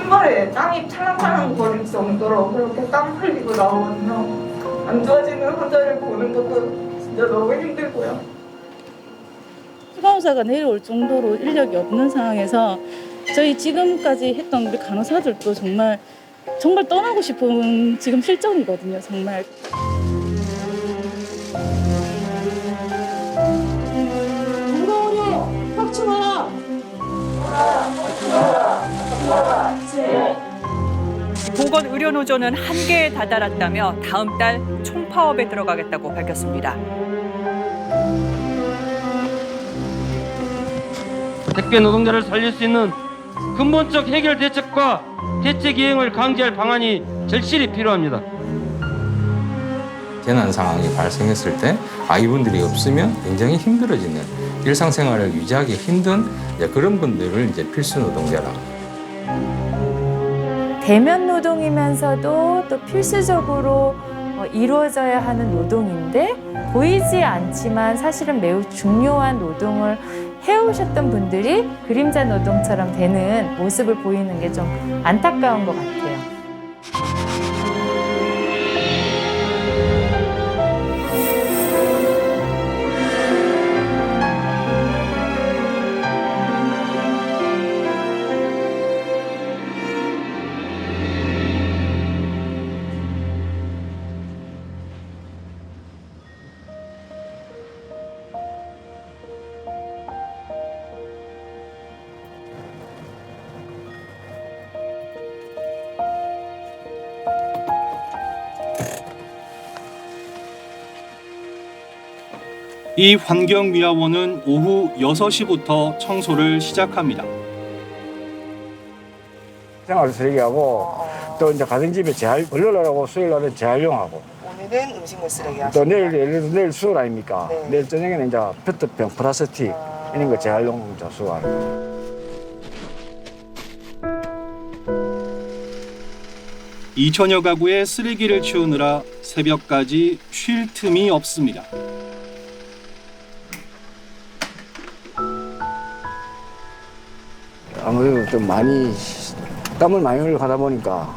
신발에 땀이 찰랑찰랑 거릴 정도로 그렇게 땀 흘리고 나오거든요. 안 좋아지는 환자를 보는 것도 진짜 너무 힘들고요. 추가 의사가 내려올 정도로 인력이 없는 상황에서 저희 지금까지 했던 우리 간호사들도 정말 떠나고 싶은 지금 실정이거든요. 정말. 무거우려 팍치마라. 보건의료노조는 한계에 다다랐다며 다음 달 총파업에 들어가겠다고 밝혔습니다. 택배 노동자를 살릴 수 있는 근본적 해결 대책과 대책 이행을 강제할 방안이 절실히 필요합니다. 재난 상황이 발생했을 때 이분들이 없으면 굉장히 힘들어지는 일상생활을 유지하기 힘든 그런 분들을 이제 필수 노동자라. 대면 노동이면서도 또 필수적으로 이루어져야 하는 노동인데 보이지 않지만 사실은 매우 중요한 노동을 해오셨던 분들이 그림자 노동처럼 되는 모습을 보이는 게 좀 안타까운 것 같아요. 이 환경미화원은 오후 6시부터 청소를 시작합니다. 생활 쓰레기하고 또 이제 가정집에 월요일하고 수요일날은 재활용하고 오늘은 음식물 쓰레기 또 하시고 내일 예를 들어 내일 수요일 아닙니까? 네. 내일 저녁에는 이제 페트병, 플라스틱 이런 거 재활용 수거하고. 2천여 가구의 쓰레기를 치우느라 새벽까지 쉴 틈이 없습니다. 아무래도 좀 많이 땀을 많이 흘려 가다 보니까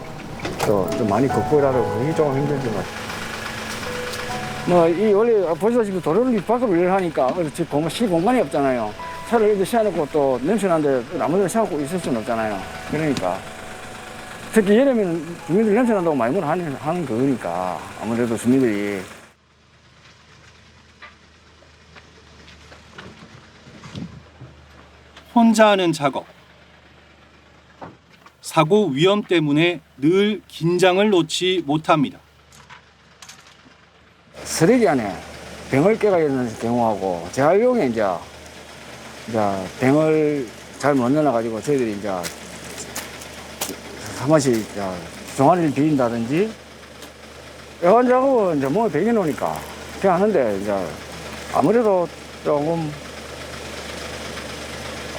또 좀 많이 걷고 일하고 그게 조금 힘들지만 이 원래 보시다시피 도로를 밖으로 일을 하니까 쉴 공간이 없잖아요. 차를 이렇게 세워놓고 또 냄새 나는데 아무데나 세워놓고 있을 수는 없잖아요. 그러니까 특히 여름에는 주민들 냄새 난다고 많이 하는 거니까 아무래도 주민들이 혼자 하는 작업. 사고 위험 때문에 늘 긴장을 놓지 못합니다. 쓰레기 안에 병을 깨가 있는 경우하고 재활용에 이제 병을 잘 못 넣어가지고 저희들이 이제 한 번씩 종아리를 비린다든지 야간 작업은 이제 몸에 배겨 놓으니까 그냥 하는데 이제 아무래도 조금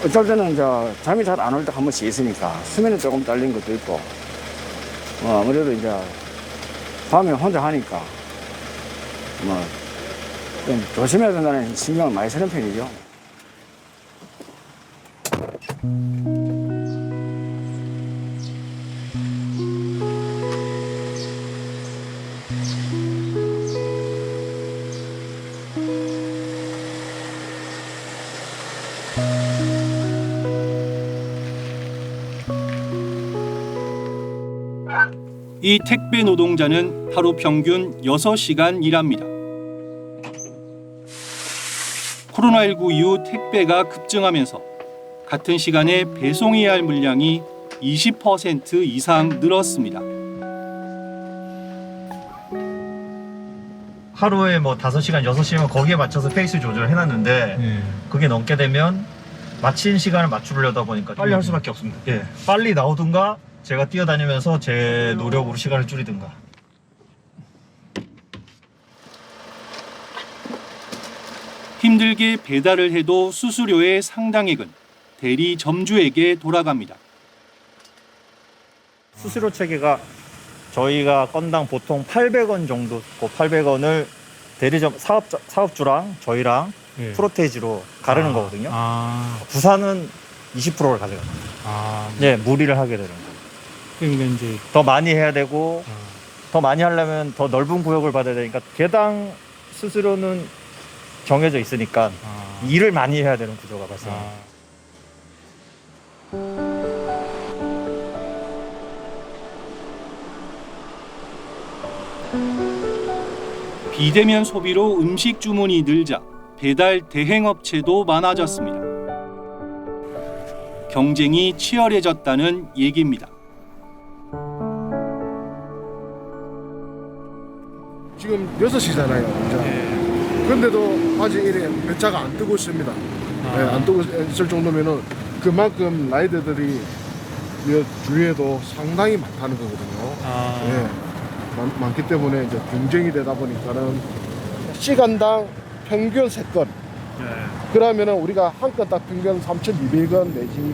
어쩔 때는 이제 잠이 잘 안 올 때 한 번씩 있으니까 수면이 조금 딸린 것도 있고 아무래도 이제 밤에 혼자 하니까 좀 조심해야 된다는 신경을 많이 쓰는 편이죠. 이 택배 노동자는 하루 평균 6시간 일합니다. 코로나19 이후 택배가 급증하면서 같은 시간에 배송해야 할 물량이 20% 이상 늘었습니다. 하루에 뭐 5시간, 6시간 거기에 맞춰서 페이스 조절을 해놨는데 그게 넘게 되면 마친 시간을 맞추려다 보니까 빨리 할 수밖에 없습니다. 예, 빨리 나오든가 제가 뛰어다니면서 제 노력으로 시간을 줄이든가. 힘들게 배달을 해도 수수료의 상당액은 대리 점주에게 돌아갑니다. 수수료 체계가 저희가 건당 보통 800원 정도, 그 800원을 대리점 사업주랑 저희랑 프로테이지로 가르는 거거든요. 부산은 20%를 가져갑니다. 네, 무리를 하게 되는 거예요. 그러니까 이제 더 많이 해야 되고 더 많이 하려면 더 넓은 구역을 받아야 되니까 개당 스스로는 정해져 있으니까 일을 많이 해야 되는 구조가 발생합니다. 비대면 소비로 음식 주문이 늘자 배달 대행업체도 많아졌습니다. 경쟁이 치열해졌다는 얘기입니다. 지금 6시잖아요. 그런데도 아직 이래 배차가 안 뜨고 있습니다. 네, 안 뜨고 있을 정도면은 그만큼 라이더들이 주위에도 상당히 많다는 거거든요. 네, 많기 때문에 이제 경쟁이 되다 보니까는 시간당 평균 3건. 그러면은 우리가 한 건 딱 평균 3,200원 내지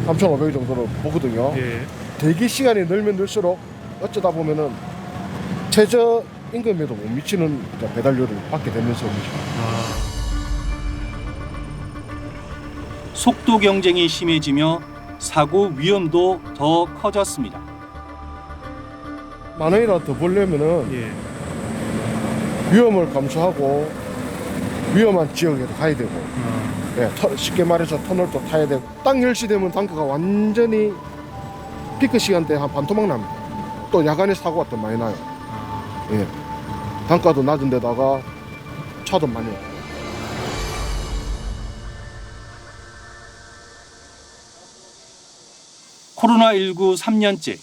3,500원 정도로 보거든요. 대기 시간이 늘면 늘수록 어쩌다 보면은 최저 임금에도 못 미치는 배달료를 받게 되면서 속도 경쟁이 심해지며 사고 위험도 더 커졌습니다. 10,000원이라도 더 벌려면은 위험을 감수하고 위험한 지역에도 가야 되고 쉽게 말해서 터널도 타야 되고 딱 10시 되면 단가가 완전히 피크 시간대에 한 반토막 납니다. 또 야간에 사고가 또 많이 나요. 단가도 낮은 데다가 차도 많이 오고. 코로나19 3년째.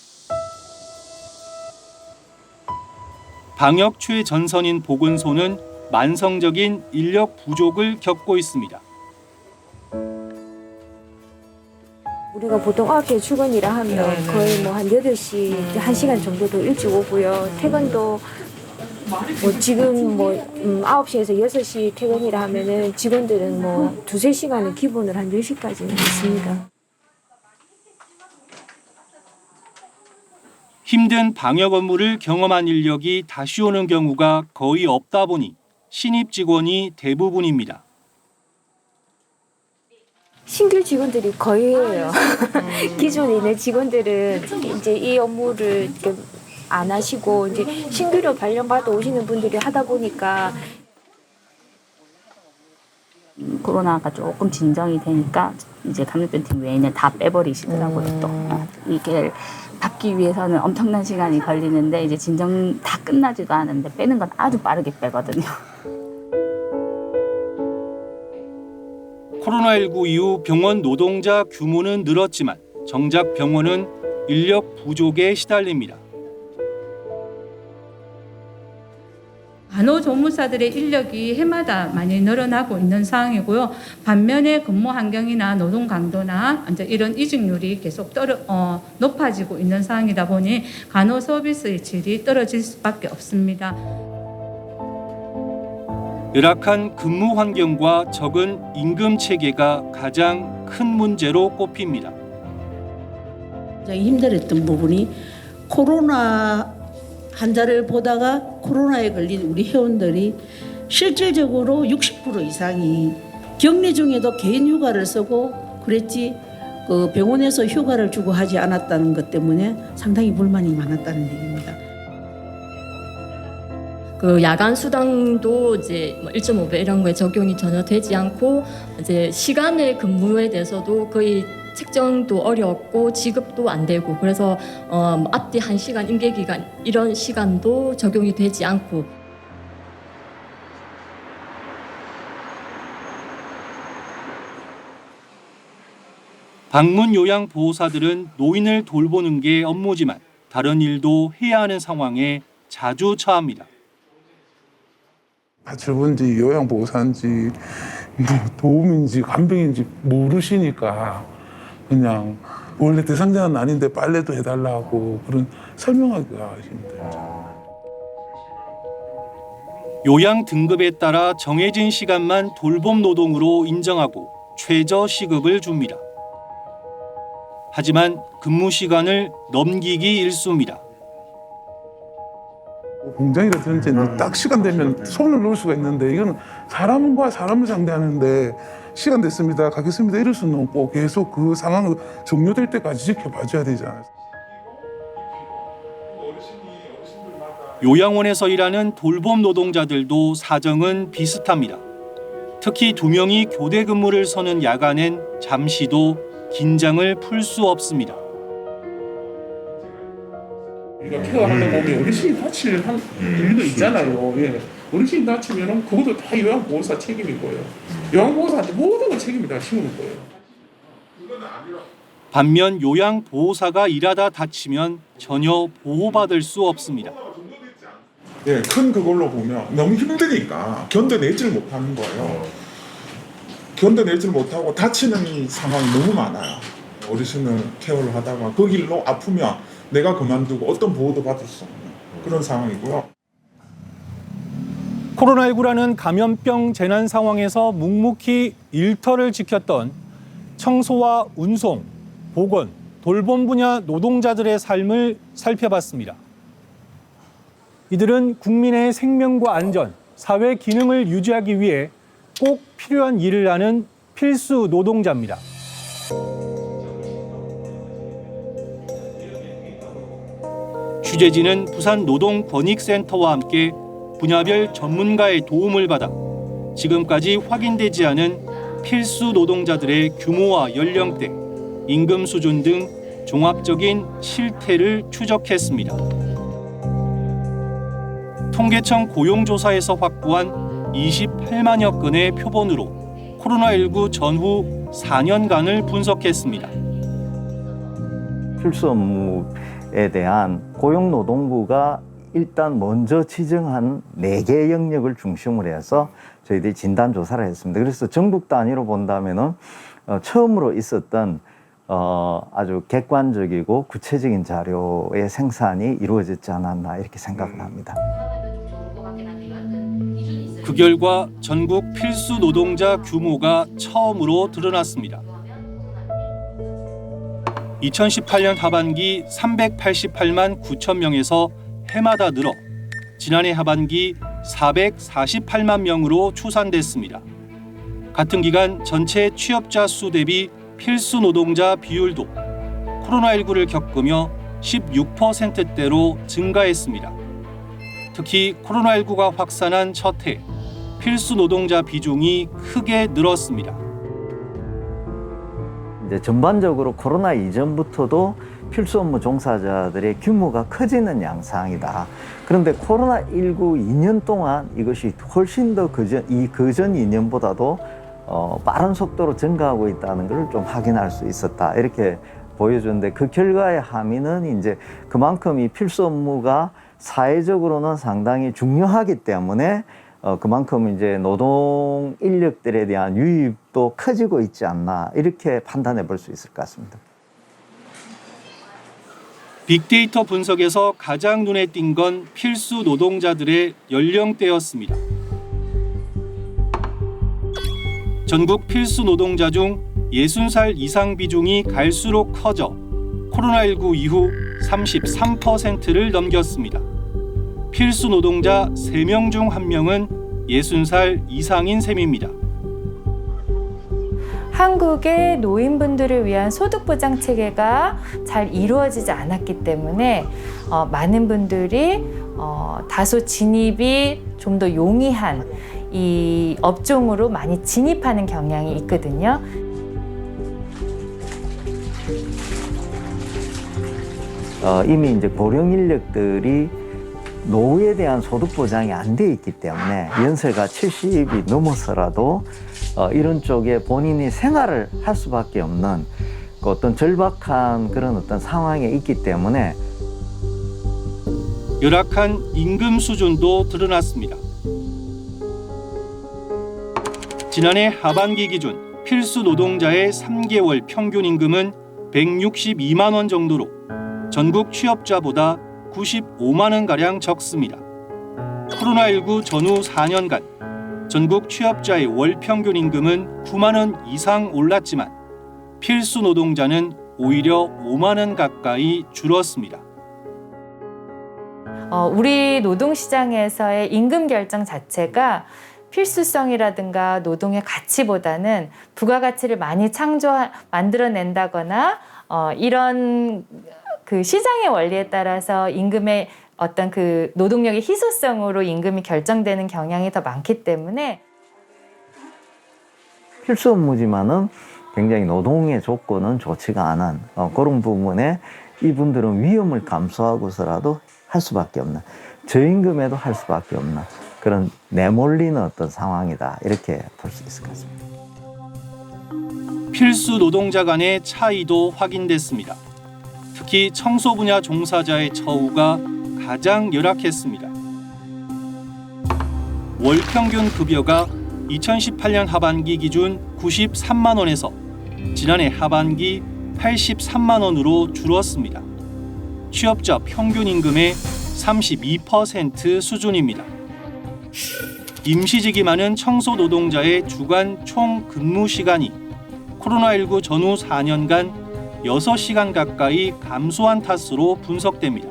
방역 최전선인 보건소는 만성적인 인력 부족을 겪고 있습니다. 우리가 보통 9시에 출근이라 하면 거의 뭐 한 8시, 1시간 정도도 일찍 오고요. 퇴근도 뭐 지금 뭐 9시에서 6시 퇴근이라 하면은 직원들은 뭐 2-3시간은 기본으로 한 10시까지는 있습니다. 힘든 방역 업무를 경험한 인력이 다시 오는 경우가 거의 없다 보니 신입 직원이 대부분입니다. 신규 직원들이 거의예요. 기존에 있는 직원들은 이제 이 업무를 안 하시고 이제 신규로 발령받아 오시는 분들이 하다 보니까 코로나가 조금 진정이 되니까 이제 감염병팀 외에는 다 빼버리시더라고요. 또 이게 받기 위해서는 엄청난 시간이 걸리는데 이제 진정 다 끝나지도 않은데 빼는 건 아주 빠르게 빼거든요. 코로나19 이후 병원 노동자 규모는 늘었지만 정작 병원은 인력 부족에 시달립니다. 간호조무사들의 인력이 해마다 많이 늘어나고 있는 상황이고요. 반면에 근무 환경이나 노동 강도나 이제 이런 이직률이 계속 높아지고 있는 상황이다 보니 간호 서비스의 질이 떨어질 수밖에 없습니다. 열악한 근무 환경과 적은 임금 체계가 가장 큰 문제로 꼽힙니다. 가장 힘들었던 부분이 코로나 환자를 보다가 코로나에 걸린 우리 회원들이 실질적으로 60% 이상이 격리 중에도 개인 휴가를 쓰고 그랬지 그 병원에서 휴가를 주고 하지 않았다는 것 때문에 상당히 불만이 많았다는 얘기입니다. 그 야간 수당도 이제 1.5배 이런 거에 적용이 전혀 되지 않고 이제 시간의 근무에 대해서도 거의 책정도 어렵고 지급도 안 되고 그래서 앞뒤 1시간 임계기간 이런 시간도 적용이 되지 않고 방문 요양 보호사들은 노인을 돌보는 게 업무지만 다른 일도 해야 하는 상황에 자주 처합니다. 가출본지 요양보호사인지 뭐 도움인지 간병인지 모르시니까 그냥 원래 대상자는 아닌데 빨래도 해달라고 그런 설명하기가 힘들죠. 요양 등급에 따라 정해진 시간만 돌봄 노동으로 인정하고 최저 시급을 줍니다. 하지만 근무 시간을 넘기기 일쑤입니다. 공장이라든지 딱 시간 되면 손을 놓을 수가 있는데 이거는 사람과 사람을 상대하는데 시간 됐습니다, 가겠습니다 이럴 수는 없고 계속 그 상황이 종료될 때까지 지켜봐줘야 되잖아요. 요양원에서 일하는 돌봄 노동자들도 사정은 비슷합니다. 특히 2명이 교대 근무를 서는 야간엔 잠시도 긴장을 풀 수 없습니다. 우리가 케어하는 몸에 어르신이 다칠 일도 있잖아요. 예. 어르신이 다치면 그것도 다 요양보호사 책임이고요. 요양보호사한테 모든 걸 책임이 다 심는 거예요. 반면 요양보호사가 일하다 다치면 전혀 보호받을 수 없습니다. 예, 큰 그걸로 보면 너무 힘드니까 견뎌내질 못하는 거예요. 견뎌내질 못하고 다치는 상황이 너무 많아요. 어르신을 케어를 하다가 그 길로 아프면 내가 그만두고 어떤 보호도 받을 수 없는 그런 상황이고요. 코로나19라는 감염병 재난 상황에서 묵묵히 일터를 지켰던 청소와 운송, 보건, 돌봄 분야 노동자들의 삶을 살펴봤습니다. 이들은 국민의 생명과 안전, 사회 기능을 유지하기 위해 꼭 필요한 일을 하는 필수 노동자입니다. 취재진은 부산노동권익센터와 함께 분야별 전문가의 도움을 받아 지금까지 확인되지 않은 필수 노동자들의 규모와 연령대, 임금 수준 등 종합적인 실태를 추적했습니다. 통계청 고용조사에서 확보한 28만여 건의 표본으로 코로나19 전후 4년간을 분석했습니다. 필수 업무에 대한 고용노동부가 일단 먼저 지정한 4개 영역을 중심으로 해서 저희들이 진단조사를 했습니다. 그래서 전국 단위로 본다면은 처음으로 있었던 아주 객관적이고 구체적인 자료의 생산이 이루어졌지 않았나 이렇게 생각을 합니다. 그 결과 전국 필수 노동자 규모가 처음으로 드러났습니다. 2018년 하반기 388만 9천 명에서 해마다 늘어 지난해 하반기 448만 명으로 추산됐습니다. 같은 기간 전체 취업자 수 대비 필수 노동자 비율도 코로나19를 겪으며 16%대로 증가했습니다. 특히 코로나19가 확산한 첫 해 필수 노동자 비중이 크게 늘었습니다. 이제 전반적으로 코로나 이전부터도 필수 업무 종사자들의 규모가 커지는 양상이다. 그런데 코로나19 2년 동안 이것이 훨씬 더 그전 2년보다도 빠른 속도로 증가하고 있다는 것을 좀 확인할 수 있었다. 이렇게 보여주는데 그 결과의 함의는 이제 그만큼 이 필수 업무가 사회적으로는 상당히 중요하기 때문에 그만큼 이제 노동 인력들에 대한 유입도 커지고 있지 않나 이렇게 판단해 볼 수 있을 것 같습니다. 빅데이터 분석에서 가장 눈에 띈 건 필수 노동자들의 연령대였습니다. 전국 필수 노동자 중 60살 이상 비중이 갈수록 커져 코로나19 이후 33%를 넘겼습니다. 필수 노동자 3명 중 1명은 60살 이상인 셈입니다. 한국의 노인분들을 위한 소득보장 체계가 잘 이루어지지 않았기 때문에 많은 분들이 다소 진입이 좀 더 용이한 이 업종으로 많이 진입하는 경향이 있거든요. 이미 이제 고령 인력들이 노후에 대한 소득 보장이 안 돼 있기 때문에 연세가 70이 넘어서라도 이런 쪽에 본인이 생활을 할 수밖에 없는 그 어떤 절박한 그런 어떤 상황에 있기 때문에 열악한 임금 수준도 드러났습니다. 지난해 하반기 기준 필수 노동자의 3개월 평균 임금은 162만 원 정도로 전국 취업자보다 95만 원가량 적습니다. 코로나19 전후 4년간 전국 취업자의 월 평균 임금은 9만 원 이상 올랐지만 필수 노동자는 오히려 5만 원 가까이 줄었습니다. 우리 노동시장에서의 임금 결정 자체가 필수성이라든가 노동의 가치보다는 부가가치를 많이 만들어낸다거나 이런 그 시장의 원리에 따라서 임금의 어떤 그 노동력의 희소성으로 임금이 결정되는 경향이 더 많기 때문에 필수 업무지만은 굉장히 노동의 조건은 좋지가 않은 그런 부분에 이분들은 위험을 감수하고서라도 할 수밖에 없는, 저임금에도 할 수밖에 없는 그런 내몰리는 어떤 상황이다, 이렇게 볼 수 있을 것 같습니다. 필수 노동자 간의 차이도 확인됐습니다. 특히 청소 분야 종사자의 처우가 가장 열악했습니다. 월 평균 급여가 2018년 하반기 기준 93만 원에서 지난해 하반기 83만 원으로 줄었습니다. 취업자 평균 임금의 32% 수준입니다. 임시직이 많은 청소 노동자의 주간 총 근무 시간이 코로나19 전후 4년간 6시간 가까이 감소한 탓으로 분석됩니다.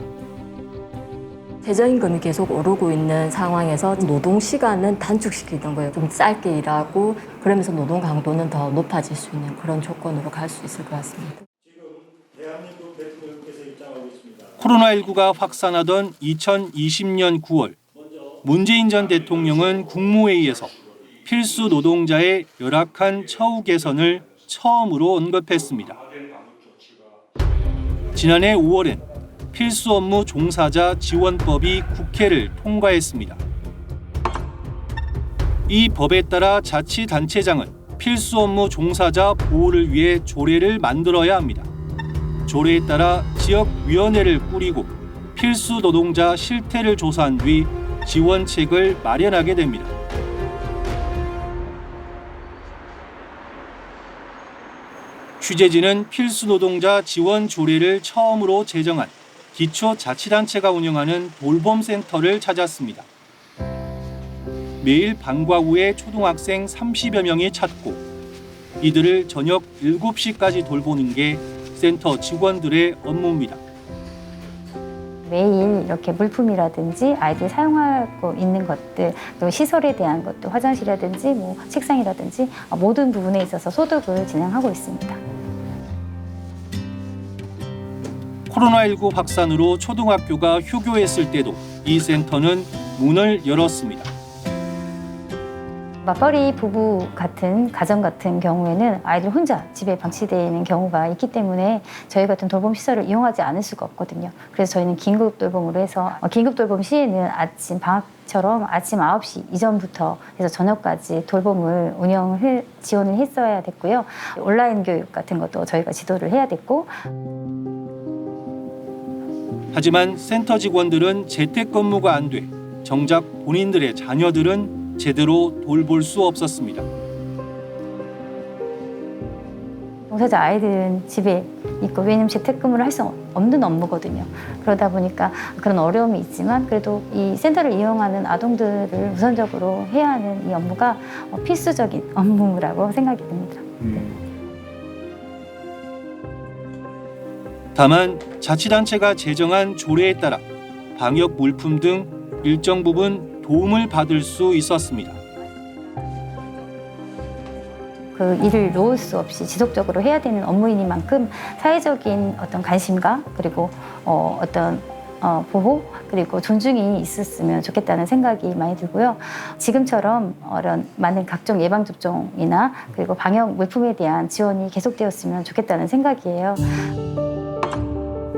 최저임금이 계속 오르고 있는 상황에서 노동 시간은 단축시키는 거예요. 좀 짧게 일하고 그러면서 노동 강도는 더 높아질 수 있는 그런 조건으로 갈 수 있을 것 같습니다. 코로나19가 확산하던 2020년 9월 문재인 전 대통령은 국무회의에서 필수 노동자의 열악한 처우 개선을 처음으로 언급했습니다. 지난해 5월엔 필수 업무 종사자 지원법이 국회를 통과했습니다. 이 법에 따라 자치단체장은 필수 업무 종사자 보호를 위해 조례를 만들어야 합니다. 조례에 따라 지역위원회를 꾸리고 필수 노동자 실태를 조사한 뒤 지원책을 마련하게 됩니다. 취재진은 필수 노동자 지원 조례를 처음으로 제정한 기초자치단체가 운영하는 돌봄센터를 찾았습니다. 매일 방과 후에 초등학생 30여 명이 찾고 이들을 저녁 7시까지 돌보는 게 센터 직원들의 업무입니다. 매일 이렇게 물품이라든지 아이들이 사용하고 있는 것들, 또 시설에 대한 것도 화장실이라든지 뭐 책상이라든지 모든 부분에 있어서 소득을 진행하고 있습니다. 코로나19 확산으로 초등학교가 휴교했을 때도 이 센터는 문을 열었습니다. 맞벌이 부부 같은 가정 같은 경우에는 아이들 혼자 집에 방치되어 있는 경우가 있기 때문에 저희 같은 돌봄 시설을 이용하지 않을 수가 없거든요. 그래서 저희는 긴급 돌봄으로 해서 긴급 돌봄 시에는 아침 방학처럼 아침 9시 이전부터 해서 저녁까지 돌봄을 지원을 했어야 됐고요. 온라인 교육 같은 것도 저희가 지도를 해야 됐고. 하지만 센터 직원들은 재택근무가 안 돼 정작 본인들의 자녀들은 제대로 돌볼 수 없었습니다. 종사자 아이들은 집에 있고 왜냐면 재택근무를 할 수 없는 업무거든요. 그러다 보니까 그런 어려움이 있지만 그래도 이 센터를 이용하는 아동들을 우선적으로 해야 하는 이 업무가 필수적인 업무라고 생각이 듭니다. 다만 자치단체가 제정한 조례에 따라 방역 물품 등 일정 부분 도움을 받을 수 있었습니다. 그 일을 놓을 수 없이 지속적으로 해야 되는 업무이니만큼 사회적인 어떤 관심과 그리고 어떤 보호 그리고 존중이 있었으면 좋겠다는 생각이 많이 들고요. 지금처럼 이런 많은 각종 예방접종이나 그리고 방역 물품에 대한 지원이 계속되었으면 좋겠다는 생각이에요.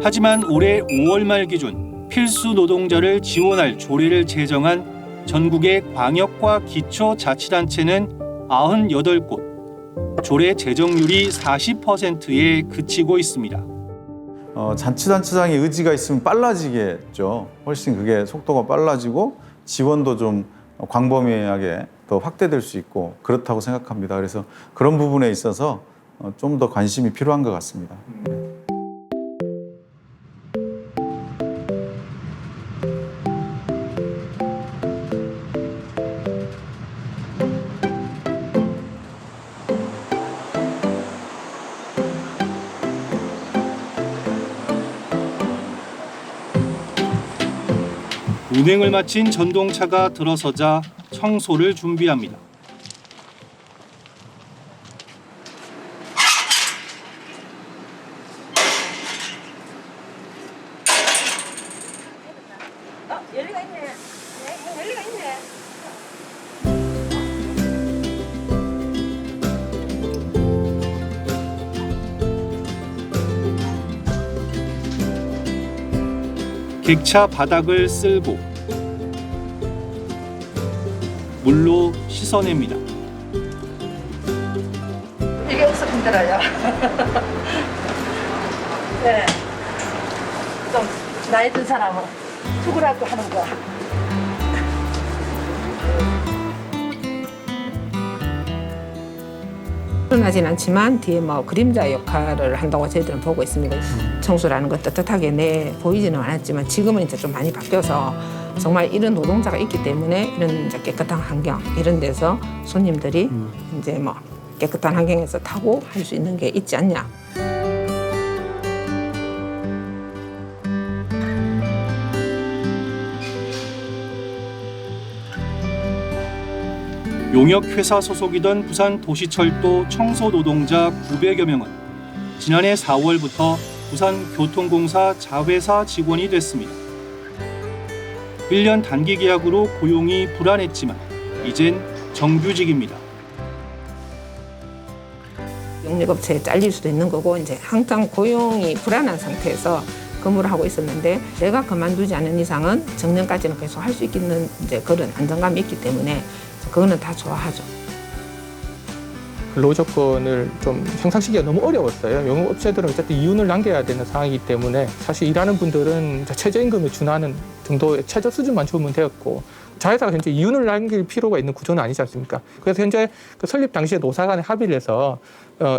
하지만 올해 5월 말 기준 필수 노동자를 지원할 조례를 제정한 전국의 광역과 기초자치단체는 98곳, 조례 제정률이 40%에 그치고 있습니다. 자치단체장의 의지가 있으면 빨라지겠죠. 훨씬 그게 속도가 빨라지고 지원도 좀 광범위하게 더 확대될 수 있고 그렇다고 생각합니다. 그래서 그런 부분에 있어서 좀 더 관심이 필요한 것 같습니다. 운행을 마친 전동차가 들어서자 청소를 준비합니다. 객차 바닥을 쓸고 물로 씻어냅니다. 이게 엄청 힘들어요. 네. 좀 나이 든 사람은 죽으라고 하는 거. 드러나진 않지만 뒤에 뭐 그림자 역할을 한다고 저희들은 보고 있습니다. 청소라는 거 떳떳하게 보이지는 않았지만 지금은 이제 좀 많이 바뀌어서 정말 이런 노동자가 있기 때문에 이런 이제 깨끗한 환경 이런 데서 손님들이 이제 뭐 깨끗한 환경에서 타고 할 수 있는 게 있지 않냐. 용역회사 소속이던 부산도시철도 청소노동자 900여 명은 지난해 4월부터 부산교통공사 자회사 직원이 됐습니다. 1년 단기 계약으로 고용이 불안했지만 이젠 정규직입니다. 용역업체에 잘릴 수도 있는 거고 이제 항상 고용이 불안한 상태에서 근무를 하고 있었는데 내가 그만두지 않는 이상은 정년까지는 계속 할 수 있는 이제 그런 안정감이 있기 때문에 그거는 다 좋아하죠. 근로 조건을 좀 형성시키기가 너무 어려웠어요. 용역업체들은 어쨌든 이윤을 남겨야 되는 상황이기 때문에 사실 일하는 분들은 최저임금에 준하는 정도의 최저 수준만 주면 되었고 자회사가 현재 이윤을 남길 필요가 있는 구조는 아니지 않습니까? 그래서 현재 그 설립 당시에 노사 간에 합의를 해서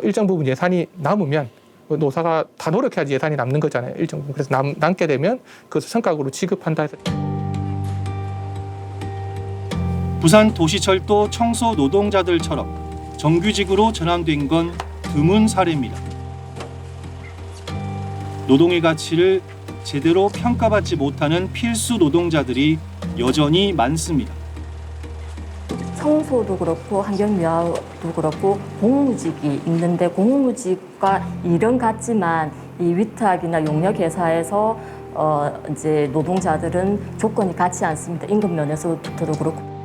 일정 부분 예산이 남으면 노사가 다 노력해야지 예산이 남는 거잖아요. 일정 부분. 그래서 남게 되면 그것을 성과급으로 지급한다 해서. 부산도시철도 청소 노동자들처럼 정규직으로 전환된 건 드문 사례입니다. 노동의 가치를 제대로 평가받지 못하는 필수 노동자들이 여전히 많습니다. 청소도 그렇고 환경미화도 그렇고 공무직이 있는데 공무직과 일은 같지만 이 위탁이나 용역회사에서 이제 노동자들은 조건이 같지 않습니다. 임금 면에서부터도 그렇고.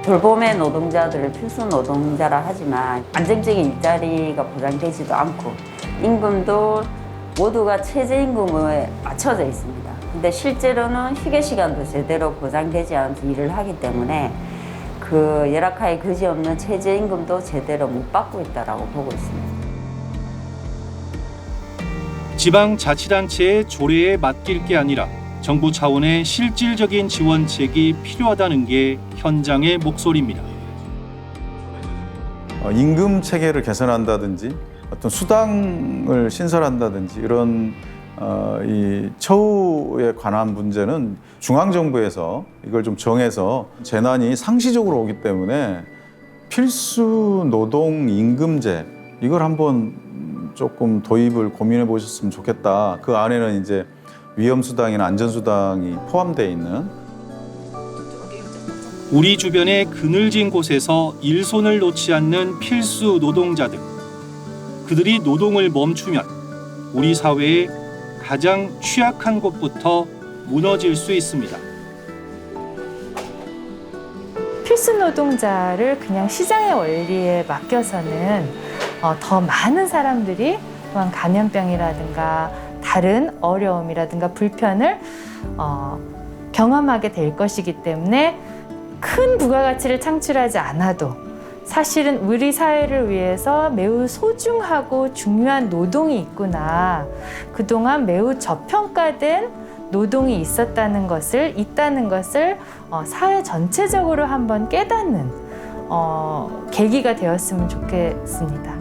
돌봄의 노동자들을 필수 노동자라 하지만 안정적인 일자리가 보장되지도 않고 임금도 모두가 최저임금에 맞춰져 있습니다. 근데 실제로는 휴게 시간도 제대로 보장되지 않아서 일을 하기 때문에 그 열악하에 그지없는 최저임금도 제대로 못 받고 있다고 보고 있습니다. 지방자치단체의 조례에 맡길 게 아니라 정부 차원의 실질적인 지원책이 필요하다는 게 현장의 목소리입니다. 임금 체계를 개선한다든지 어떤 수당을 신설한다든지 이런 이 처우에 관한 문제는 중앙정부에서 이걸 좀 정해서 재난이 상시적으로 오기 때문에 필수 노동 임금제 이걸 한번 조금 도입을 고민해 보셨으면 좋겠다. 그 안에는 이제 위험수당이나 안전수당이 포함되어 있는 우리 주변의 그늘진 곳에서 일손을 놓지 않는 필수 노동자들. 그들이 노동을 멈추면 우리 사회의 가장 취약한 곳부터 무너질 수 있습니다. 필수 노동자를 그냥 시장의 원리에 맡겨서는 더 많은 사람들이 또한 감염병이라든가 다른 어려움이라든가 불편을 경험하게 될 것이기 때문에 큰 부가가치를 창출하지 않아도 사실은 우리 사회를 위해서 매우 소중하고 중요한 노동이 있구나. 그동안 매우 저평가된 노동이 있다는 것을 사회 전체적으로 한번 깨닫는 계기가 되었으면 좋겠습니다.